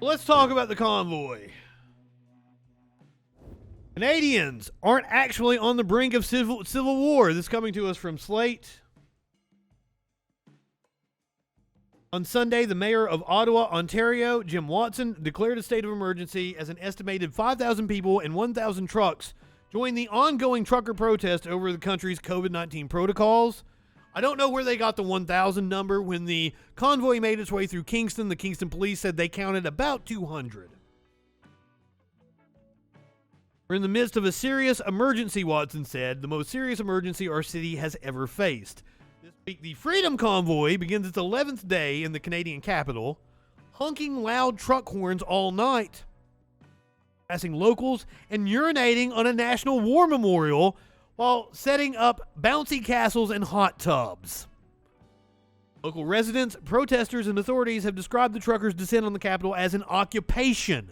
Let's talk about the convoy. Canadians aren't actually on the brink of civil war. This is coming to us from Slate. On Sunday, the mayor of Ottawa, Ontario, Jim Watson, declared a state of emergency as an estimated 5,000 people and 1,000 trucks joined the ongoing trucker protest over the country's COVID-19 protocols. I don't know where they got the 1,000 number. When the convoy made its way through Kingston, the Kingston police said they counted about 200. We're in the midst of a serious emergency, Watson said, the most serious emergency our city has ever faced. This week, the Freedom Convoy begins its 11th day in the Canadian capital, honking loud truck horns all night, passing locals and urinating on a national war memorial while setting up bouncy castles and hot tubs. Local residents, protesters, and authorities have described the truckers' descent on the capital as an occupation.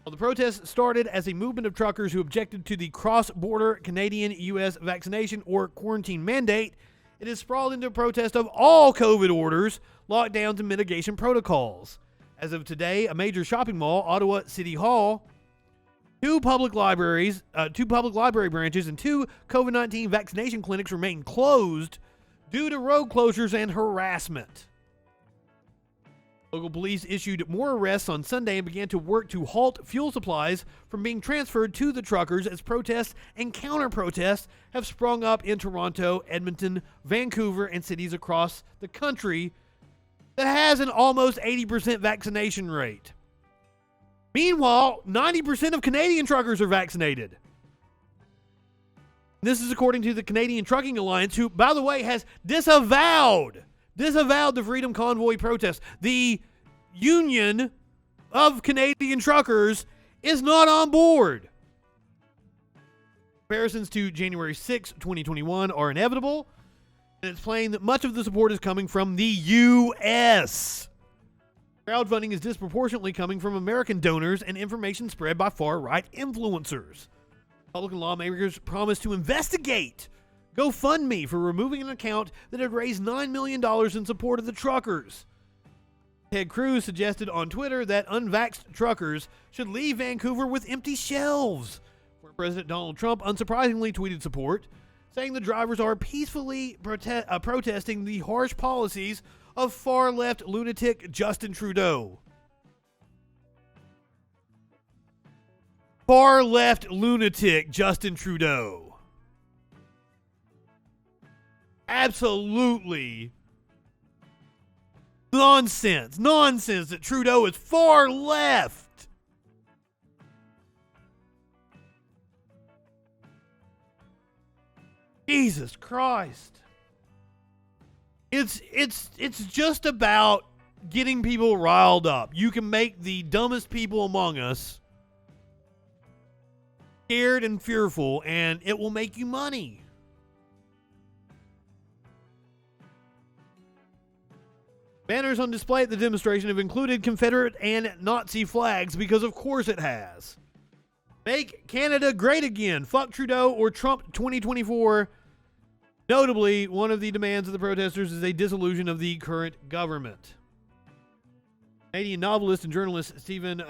While the protest started as a movement of truckers who objected to the cross-border Canadian-U.S. vaccination or quarantine mandate, it has sprawled into a protest of all COVID orders, lockdowns, and mitigation protocols. As of today, a major shopping mall, Ottawa City Hall, two public library branches, and two COVID-19 vaccination clinics remain closed due to road closures and harassment. Local police issued more arrests on Sunday and began to work to halt fuel supplies from being transferred to the truckers as protests and counter-protests have sprung up in Toronto, Edmonton, Vancouver, and cities across the country that has an almost 80% vaccination rate. Meanwhile, 90% of Canadian truckers are vaccinated. This is according to the Canadian Trucking Alliance, who, by the way, has disavowed the Freedom Convoy protest. The Union of Canadian Truckers is not on board. Comparisons to January 6, 2021 are inevitable, and it's plain that much of the support is coming from the U.S. Crowdfunding is disproportionately coming from American donors and information spread by far-right influencers. Republican lawmakers promised to investigate GoFundMe for removing an account that had raised $9 million in support of the truckers. Ted Cruz suggested on Twitter that unvaxxed truckers should leave Vancouver with empty shelves, where President Donald Trump unsurprisingly tweeted support, saying the drivers are peacefully protesting the harsh policies of far-left lunatic Justin Trudeau. Far-left lunatic Justin Trudeau. Absolutely nonsense that Trudeau is far left. Jesus Christ. It's just about getting people riled up. You can make the dumbest people among us scared and fearful, and it will make you money. Banners on display at the demonstration have included Confederate and Nazi flags because of course it has. Make Canada great again. Fuck Trudeau or Trump 2024. Notably, one of the demands of the protesters is a dissolution of the current government. Canadian novelist and journalist Stephen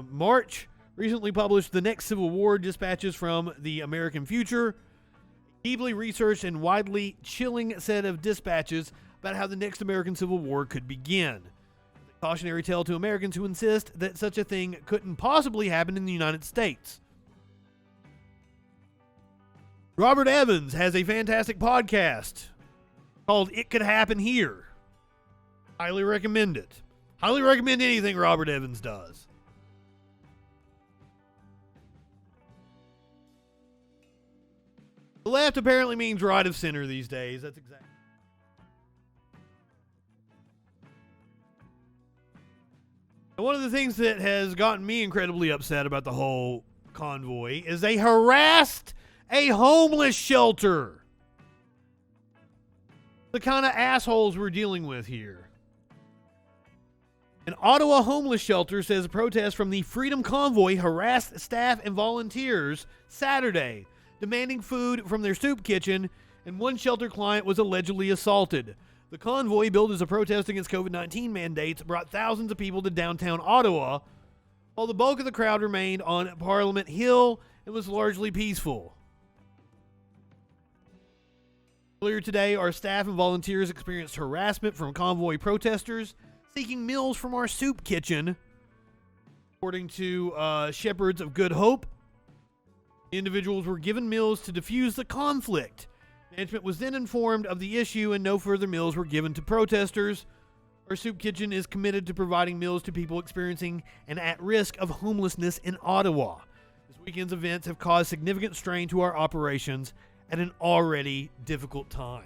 March recently published The Next Civil War: Dispatches from the American Future, a deeply researched and widely chilling set of dispatches about how the next American Civil War could begin. A cautionary tale to Americans who insist that such a thing couldn't possibly happen in the United States. Robert Evans has a fantastic podcast called It Could Happen Here. Highly recommend it. Highly recommend anything Robert Evans does. The left apparently means right of center these days. That's exactly. One of the things that has gotten me incredibly upset about the whole convoy is they harassed a homeless shelter. The kind of assholes we're dealing with here. An Ottawa homeless shelter says a protest from the Freedom Convoy harassed staff and volunteers Saturday, demanding food from their soup kitchen, and one shelter client was allegedly assaulted. The convoy, billed as a protest against COVID-19 mandates, brought thousands of people to downtown Ottawa, while the bulk of the crowd remained on Parliament Hill and was largely peaceful. Earlier today, our staff and volunteers experienced harassment from convoy protesters seeking meals from our soup kitchen. According to Shepherds of Good Hope, individuals were given meals to defuse the conflict. Management was then informed of the issue and no further meals were given to protesters. Our soup kitchen is committed to providing meals to people experiencing and at risk of homelessness in Ottawa. This weekend's events have caused significant strain to our operations at an already difficult time.